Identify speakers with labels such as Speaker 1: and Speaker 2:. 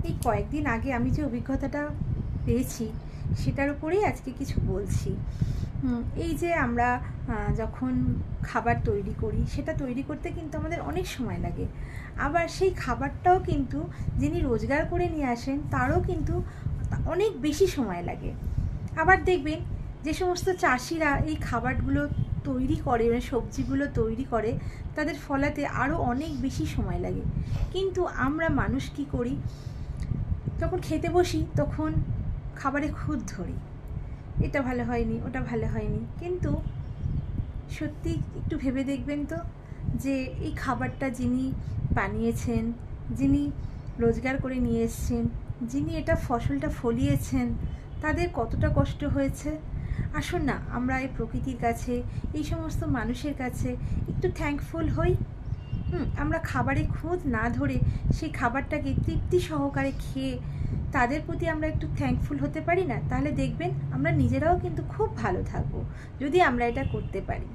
Speaker 1: এই কয়েকদিন আগে আমি যে অভিজ্ঞতাটা পেয়েছি সেটার উপরেই আজকে কিছু বলছি। এই যে আমরা যখন খাবার তৈরি করি, সেটা তৈরি করতে কিন্তু আমাদের অনেক সময় লাগে। আবার সেই খাবারটাও কিন্তু যিনি রোজগার করে নিয়ে আসেন তারও কিন্তু অনেক বেশি সময় লাগে। আবার দেখবেন যে সমস্ত চাষিরা এই খাবারগুলো তৈরি করে, মানে সবজিগুলো তৈরি করে, তাদের ফলাতে আরও অনেক বেশি সময় লাগে। কিন্তু আমরা মানুষ কি করি, যখন খেতে বসি তখন খাবারে খুঁত ধরি, এটা ভালো হয়নি, ওটা ভালো হয়নি। কিন্তু সত্যি একটু ভেবে দেখবেন তো, যে এই খাবারটা যিনি বানিয়েছেন, যিনি রোজগার করে নিয়ে এসছেন, যিনি এটা ফসলটা ফলিয়েছেন, তাদের কতটা কষ্ট হয়েছে। আসুন না আমরা এই প্রকৃতির কাছে, এই সমস্ত মানুষের কাছে একটু থ্যাঙ্কফুল হই। আমরা খাবারে খুঁত না ধরে সেই খাবারটাকে তৃপ্তি সহকারে খেয়ে তাদের প্রতি আমরা একটু থ্যাঙ্কফুল হতে পারি না? তাহলে দেখবেন আমরা নিজেরাও কিন্তু খুব ভালো থাকবো, যদি আমরা এটা করতে পারি।